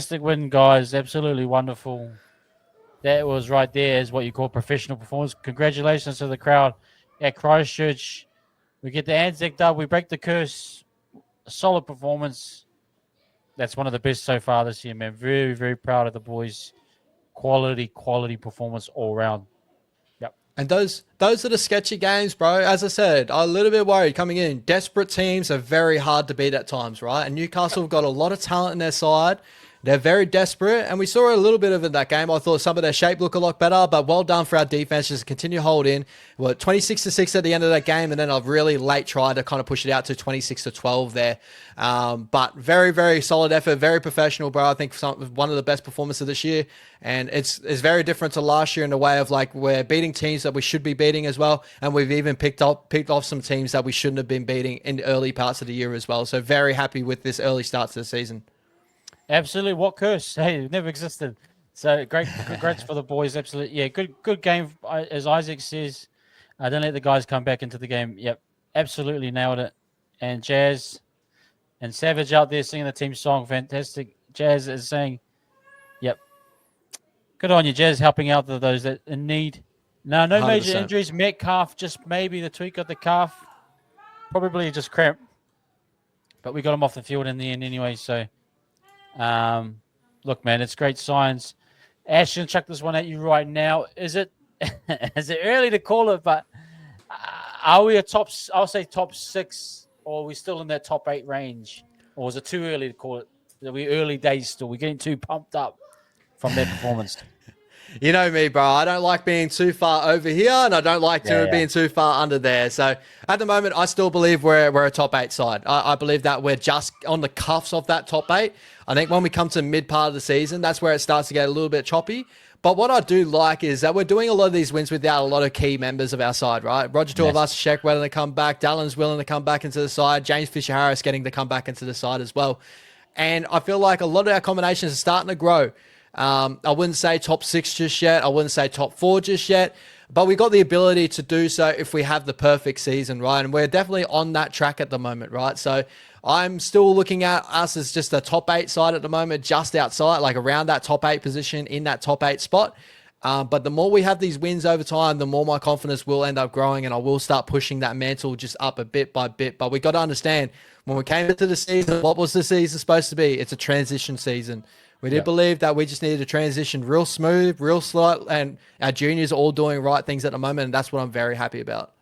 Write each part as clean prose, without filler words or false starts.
Fantastic win, guys. Absolutely wonderful. That was right there is what you call professional performance. Congratulations to the crowd at Christchurch. We get the Anzac dub. We break the curse. A solid performance. That's one of the best so far this year, man. Very, very proud of the boys. Quality performance all round. Yep. And those are the sketchy games, bro. As I said, I'm a little bit worried coming in. Desperate teams are very hard to beat at times, right? And Newcastle have got a lot of talent in their side. They're very desperate, and we saw a little bit of it in that game. I thought some of their shape looked a lot better, but well done for our defense just to continue to hold in. Well, 26-6 at the end of that game, and then a really late try to kind of push it out to 26-12 there. But very, very solid effort, very professional, bro. I think one of the best performances this year, and it's very different to last year in the way of like we're beating teams that we should be beating as well, and we've even picked off some teams that we shouldn't have been beating in the early parts of the year as well. So very happy with this early start to the season. Absolutely. What curse? Hey, it never existed. So great. Congrats for the boys. Absolutely. Yeah, good game. As Isaac says, don't let the guys come back into the game. Yep. Absolutely nailed it. And Jazz and Savage out there singing the team song. Fantastic. Jazz is saying, yep. Good on you, Jazz, helping out those that in need. No major 100%. injuries. Metcalf, just maybe the tweak of the calf. Probably just cramp. But we got him off the field in the end anyway, so... look, man, it's great signs. Ashton, chuck this one at you right now. Is it is it early to call it? But are we I'll say top 6, or are we still in that top 8 range, or is it too early to call it? Are we early days still? We're getting too pumped up from that performance. You know me, bro. I don't like being too far over here, and I don't like being too far under there. So at the moment, I still believe we're a top 8 side. I believe that we're just on the cuffs of that top 8. I think when we come to mid part of the season, that's where it starts to get a little bit choppy. But what I do like is that we're doing a lot of these wins without a lot of key members of our side, right? Roger Tuivasa-Sheck willing to come back. Dallon's willing to come back into the side. James Fisher-Harris getting to come back into the side as well. And I feel like a lot of our combinations are starting to grow. I wouldn't say top 6 just yet. I wouldn't say top 4 just yet. But we got the ability to do so if we have the perfect season, right? And we're definitely on that track at the moment, right? So I'm still looking at us as just a top 8 side at the moment, just outside, like around that top 8 position in that top 8 spot. But the more we have these wins over time, the more my confidence will end up growing, and I will start pushing that mantle just up a bit by bit. But we got to understand, when we came into the season, what was the season supposed to be? It's a transition season. We did believe that we just needed to transition real smooth, real slow, and our juniors are all doing right things at the moment, and that's what I'm very happy about.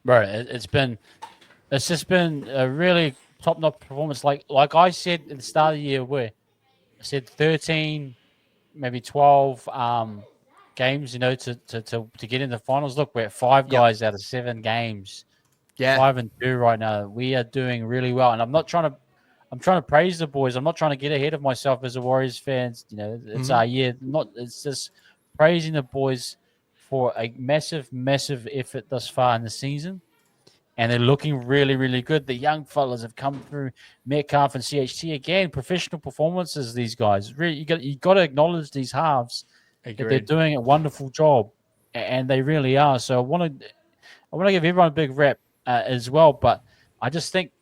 Right. It's just been a really top-notch performance. Like I said at the start of the year, where I said 13, maybe 12 games, to get in the finals. Look, we're at 5 guys out of 7 games. Yeah. 5-2 right now. We are doing really well, and I'm trying to praise the boys. I'm not trying to get ahead of myself as a Warriors fans. It's our year. It's just praising the boys for a massive, massive effort thus far in the season. And they're looking really, really good. The young fellas have come through. Metcalf and CHT again, professional performances. These guys, really, you got to acknowledge these halves. That they're doing a wonderful job, and they really are. So I want to give everyone a big rep as well. But I just think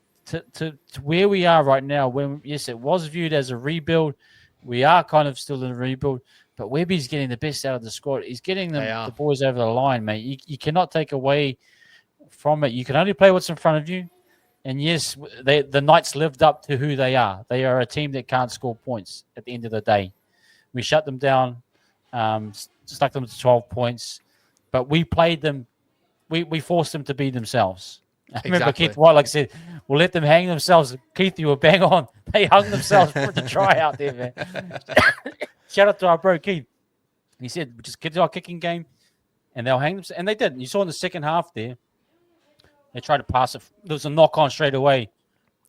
to where we are right now, when yes, it was viewed as a rebuild, we are kind of still in a rebuild. But Webby's getting the best out of the squad. He's getting the boys over the line, mate. You cannot take away from it. You can only play what's in front of you. And yes, the Knights lived up to who they are. They are a team that can't score points at the end of the day. We shut them down, stuck them to 12 points, but we played them. We forced them to be themselves. I remember Keith White, like I said, we'll let them hang themselves. Keith, you were bang on. They hung themselves for the try out there, man. Shout out to our bro, Keith. He said, just get to our kicking game, and they'll hang themselves. And they did. You saw in the second half there, they tried to pass it. There was a knock-on straight away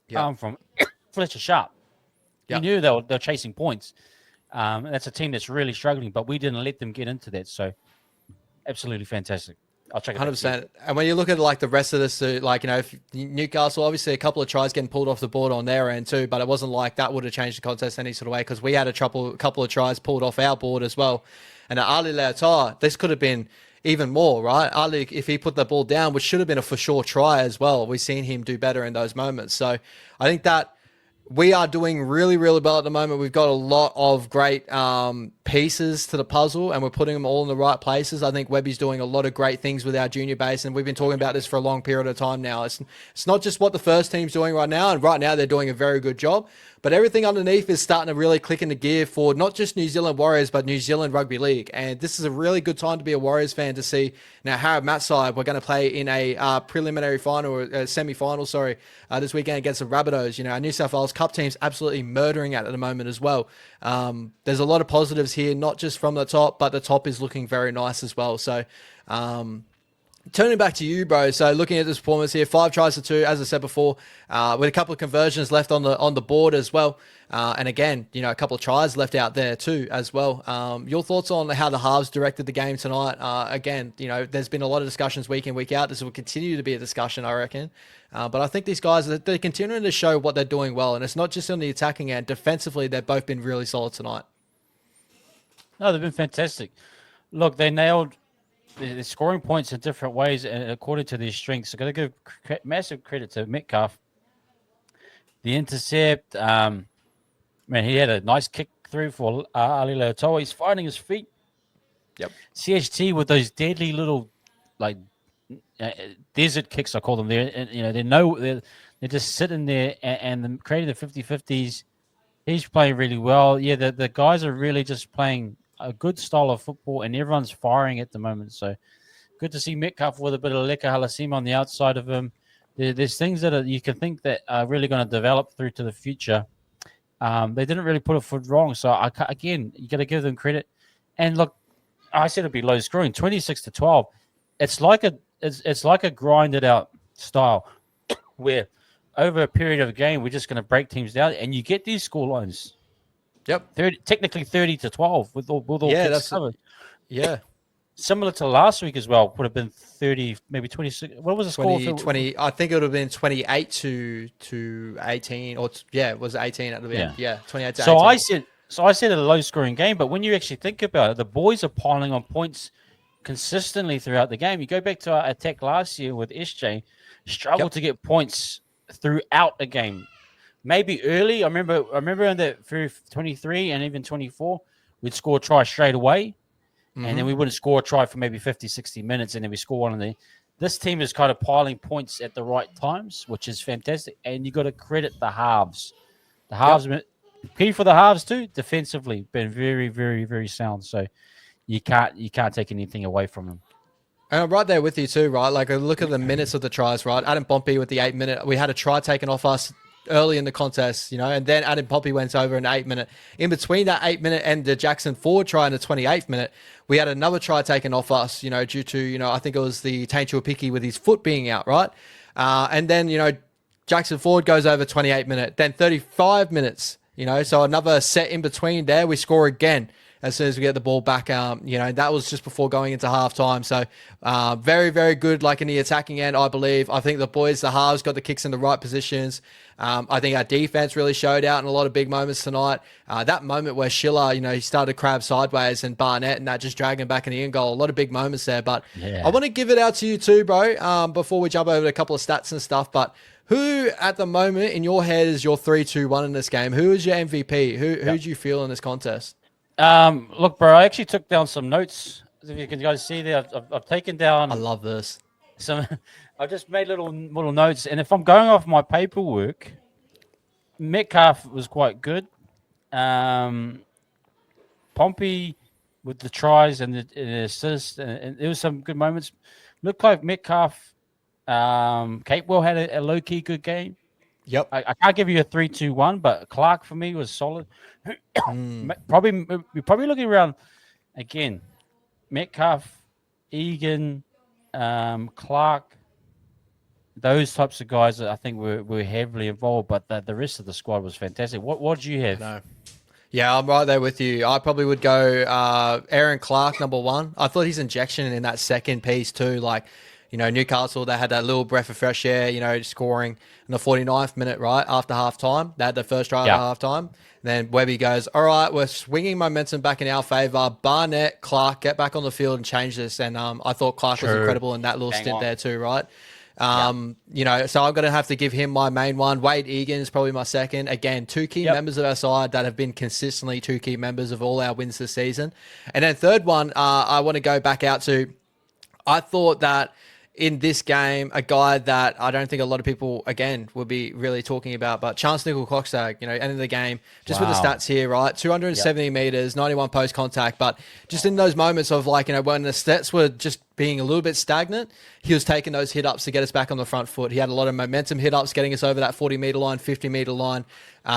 from Fletcher Sharp. You knew they were chasing points. That's a team that's really struggling, but we didn't let them get into that. So, absolutely fantastic. I'll check it 100%. And when you look at like the rest of this, if Newcastle, obviously a couple of tries getting pulled off the board on their end too, but it wasn't like that would have changed the contest any sort of way, because we had a couple of tries pulled off our board as well. And Ali Leotar, this could have been even more, right? Ali, if he put the ball down, which should have been a for sure try as well, we've seen him do better in those moments. So I think that we are doing really, really well at the moment. We've got a lot of great pieces to the puzzle, and we're putting them all in the right places. I think Webby's doing a lot of great things with our junior base, and we've been talking about this for a long period of time now. It's not just what the first team's doing right now, and right now they're doing a very good job, but everything underneath is starting to really click into gear for not just New Zealand Warriors, but New Zealand Rugby League. And this is a really good time to be a Warriors fan to see now Harrod Matside. We're going to play in a preliminary final, or semi-final, this weekend against the Rabbitohs. You know, our New South Wales Cup team's absolutely murdering it at the moment as well. There's a lot of positives here, not just from the top, but the top is looking very nice as well. So, turning back to you, bro. So looking at this performance here, 5 tries to 2, as I said before, with a couple of conversions left on the board as well. And again, you know, a couple of tries left out there too as well. Your thoughts on how the halves directed the game tonight? Again, you know, there's been a lot of discussions week in, week out. This will continue to be a discussion, I reckon. But I think these guys, they're continuing to show what they're doing well. And it's not just on the attacking end. Defensively, they've both been really solid tonight. No, they've been fantastic. Look, they nailed the scoring points in different ways and according to their strengths. I've got to give massive credit to Metcalf. The intercept, man, he had a nice kick through for Ali Leotoa. He's finding his feet. Yep. CHT with those deadly little, like, desert kicks, I call them. They're just sitting there and creating the 50-50s. He's playing really well. Yeah, the guys are really just playing a good style of football, and everyone's firing at the moment. So good to see Metcalf with a bit of Leka Halasima on the outside of him. There's things that you can think that are really going to develop through to the future. They didn't really put a foot wrong. So again, you got to give them credit. And look, I said it'd be low scoring, 26-12. It's like a grinded out style where over a period of a game we're just going to break teams down, and you get these score lines. Yep. Technically 30-12 with all kicks covered. Yeah. Similar to last week as well. Would have been 30, maybe 26. What was the score? 20. I think it would have been 28 to 18, or it was 18 at the end. Yeah, 28 to 18. I said a low scoring game, but when you actually think about it, the boys are piling on points consistently throughout the game. You go back to our attack last year with SJ, struggled to get points throughout a game. Maybe early. I remember in that 23 and even 24, we'd score a try straight away. And then we wouldn't score a try for maybe 50, 60 minutes, and then we score one of the. This team is kind of piling points at the right times, which is fantastic. And you got to credit the halves. The halves, key for the halves too, defensively, been very, very, very sound. So you can't take anything away from them. And I'm right there with you too, right? Like, look at the minutes of the tries, right? Adam Pompey with the 8-minute. We had a try taken off us early in the contest, you know, and then Adam Pompey went over in 8-minute. In between that 8-minute and the Jackson Ford try in the 28th minute, we had another try taken off us, you know, due to, you know, I think it was the Taintua Piki with his foot being out, right? And then, you know, Jackson Ford goes over 28-minute, then 35 minutes, you know, so another set in between there, we score again as soon as we get the ball back. You know, that was just before going into halftime. So very, very good, like in the attacking end, I believe. I think the boys, the halves, got the kicks in the right positions. I think our defense really showed out in a lot of big moments tonight. That moment where Schiller, you know, he started crab sideways and Barnett and that just dragging back in the end goal. A lot of big moments there. But I want to give it out to you too, bro, before we jump over to a couple of stats and stuff. But who at the moment in your head is your 3-2-1 in this game? Who is your MVP? Who do you feel in this contest? Look, bro, I actually took down some notes. If you can guys see there, I've taken down. I love this. I just made little notes, and if I'm going off my paperwork, Metcalf was quite good. Pompey with the tries and the assists, and there was some good moments. Looked like Metcalf, Capewell had a low key good game. Yep. I can't give you a 3-2-1, but Clark for me was solid. We're probably looking around again. Metcalf, Egan, Clark, those types of guys that I think were heavily involved, but the rest of the squad was fantastic. What did you have? No. Yeah, I'm right there with you. I probably would go Aaron Clark, number 1. I thought his injection in that second piece too, like, you know, Newcastle, they had that little breath of fresh air, you know, scoring in the 49th minute, right, after halftime. They had the first try after halftime. Then Webby goes, all right, we're swinging momentum back in our favour. Barnett, Clark, get back on the field and change this. And I thought Clark was incredible in that little stint there too, right? You know, so I'm going to have to give him my main one. Wade Egan is probably my second. Again, two key members of our side that have been consistently two key members of all our wins this season. And then third one, I want to go back out to, I thought that in this game, a guy that I don't think a lot of people, again, will be really talking about, but Chance Nickel-Klokstad, you know, end of the game, just with the stats here, right? 270 meters, 91 post contact, but just in those moments of like, you know, when the stats were just being a little bit stagnant, he was taking those hit ups to get us back on the front foot. He had a lot of momentum hit ups, getting us over that 40-meter line, 50-meter line,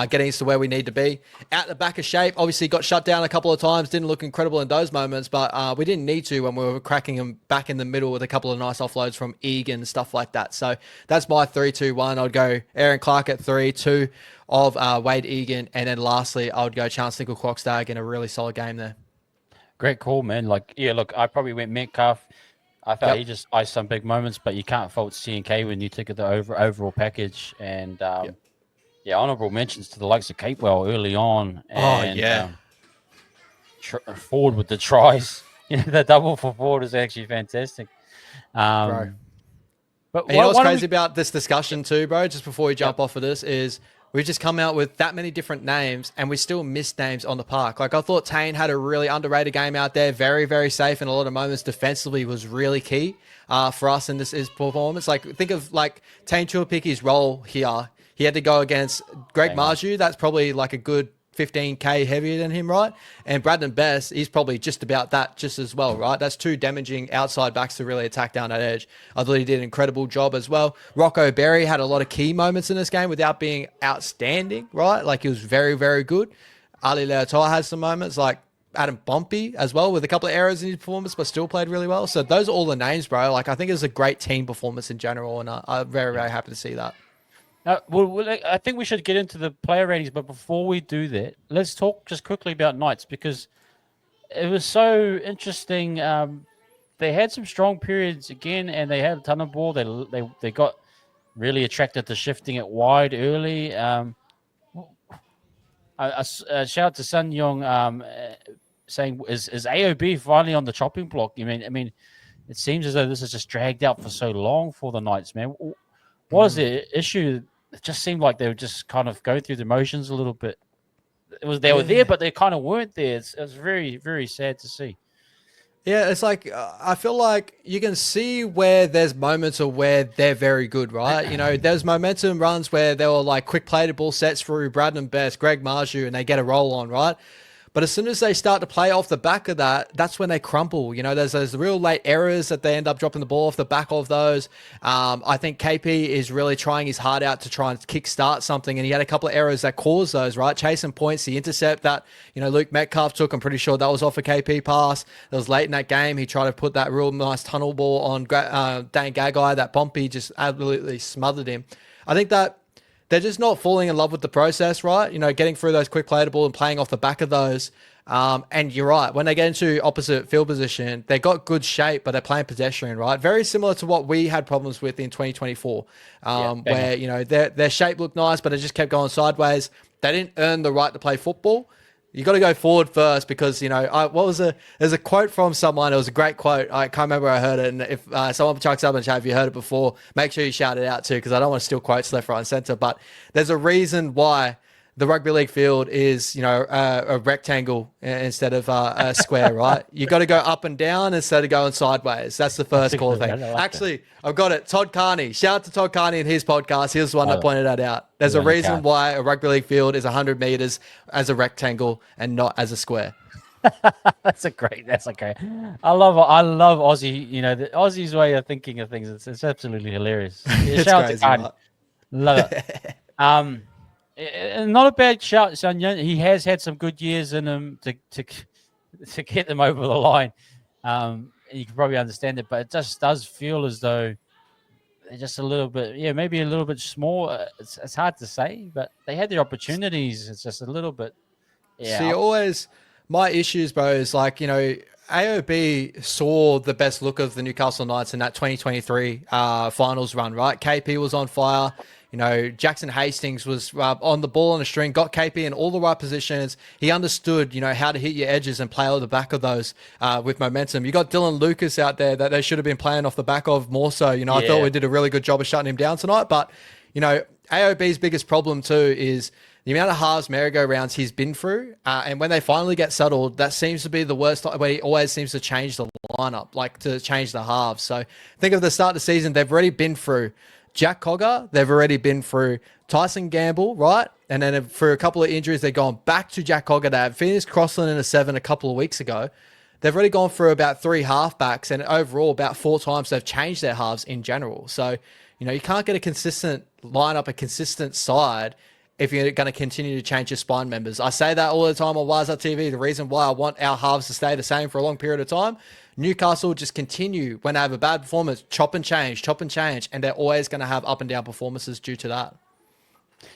getting us to where we need to be. Out the back of shape, obviously got shut down a couple of times, didn't look incredible in those moments, but we didn't need to when we were cracking him back in the middle with a couple of nice offloads from Egan and stuff like that. So that's my 3-2-1. I'd go Aaron Clark at 3, 2 of Wade Egan, and then lastly, I would go Chance Nickel-Klokstad in a really solid game there. Great call, man. Like, yeah, look, I probably went Metcalf. I thought he just iced some big moments, but you can't fault CNK when you take the overall package. And honorable mentions to the likes of Capewell early on. And, Ford with the tries. You know, the double for Ford is actually fantastic. Bro. But you know what's crazy about this discussion too, bro? Just before we jump off of this is we've just come out with that many different names and we still missed names on the park. Like I thought Tane had a really underrated game out there, very, very safe in a lot of moments. Defensively was really key for us in his performance. Like think of like Tane Tuapicki's role here. He had to go against Greg Marju. That's probably like a good 15K heavier than him, right? And Bradman Best, he's probably just about that just as well, right? That's two damaging outside backs to really attack down that edge. I thought he did an incredible job as well. Rocco Berry had a lot of key moments in this game without being outstanding, right? Like he was very, very good. Ali Leotoa has some moments like Adam Bumpy as well with a couple of errors in his performance, but still played really well. So those are all the names, bro. Like I think it was a great team performance in general, and I'm very, very happy to see that. I think we should get into the player ratings, but before we do that, let's talk just quickly about Knights because it was so interesting. They had some strong periods again, and they had a ton of ball. They got really attracted to shifting it wide early. A shout out to Sun Young saying, "Is AOB finally on the chopping block?" I mean, it seems as though this has just dragged out for so long for the Knights, man. What is the issue? It just seemed like they were just kind of going through the motions a little bit. They were there, but they kind of weren't there. It was very, very sad to see. Yeah, it's like I feel like you can see where there's moments of where they're very good, right? You know, there's momentum runs where they were like quick plated ball sets through Bradman Best, Greg Marju, and they get a roll on, right? But as soon as they start to play off the back of that, that's when they crumble. You know, there's those real late errors that they end up dropping the ball off the back of those. I think KP is really trying his heart out to try and kickstart something, and he had a couple of errors that caused those, right? Chasing points, the intercept that, you know, Luke Metcalf took, I'm pretty sure that was off a KP pass. That was late in that game. He tried to put that real nice tunnel ball on Dane Gagai. That Bumpy just absolutely smothered him. I think that they're just not falling in love with the process, right? You know, getting through those quick playable and playing off the back of those. And you're right. When they get into opposite field position, they got good shape, but they're playing pedestrian, right? Very similar to what we had problems with in 2024, where, you know, their shape looked nice, but it just kept going sideways. They didn't earn the right to play football. You got to go forward first because, you know, there's a quote from someone. It was a great quote. I can't remember where I heard it. And if someone chucks up in the chat, if you heard it before, make sure you shout it out too, because I don't want to steal quotes left, right, and center. But there's a reason why the rugby league field is, you know, a rectangle instead of a square, right? You got to go up and down instead of going sideways. That's the first call thing. Actually, I've got it. Todd Carney. Shout out to Todd Carney in his podcast. He was the one that pointed that out. There's a reason why a rugby league field is 100 meters as a rectangle and not as a square. That's okay. I love Aussie, you know, the Aussie's way of thinking of things. It's absolutely hilarious. It's Shout crazy, out to Carney. Love it. Not a bad shout, Sun Young. He has had some good years in him to get them over the line. You can probably understand it, but it just does feel as though they're just a little bit, maybe a little bit small. It's hard to say, but they had their opportunities. It's just a little bit. Yeah. See, always my issues, bro, is like, you know, AOB saw the best look of the Newcastle Knights in that 2023 finals run, right? KP was on fire. You know, Jackson Hastings was on the ball on a string, got KP in all the right positions. He understood, you know, how to hit your edges and play on the back of those with momentum. You got Dylan Lucas out there that they should have been playing off the back of more so. You know, I thought we did a really good job of shutting him down tonight. But, you know, AOB's biggest problem too is the amount of halves merry-go-rounds he's been through. And when they finally get settled, that seems to be the worst, where he always seems to change the lineup, like to change the halves. So think of the start of the season, they've already been through Jack Cogger, they've already been through Tyson Gamble, right? And then for a couple of injuries, they've gone back to Jack Cogger. They had Phoenix Crossland in a 7 a couple of weeks ago. They've already gone through about 3 halfbacks, and overall about 4 times they've changed their halves in general. So, you know, you can't get a consistent lineup, a consistent side, if you're going to continue to change your spine members. I say that all the time on Wise Up TV. The reason why I want our halves to stay the same for a long period of time, Newcastle just continue when they have a bad performance, chop and change, and they're always going to have up and down performances due to that.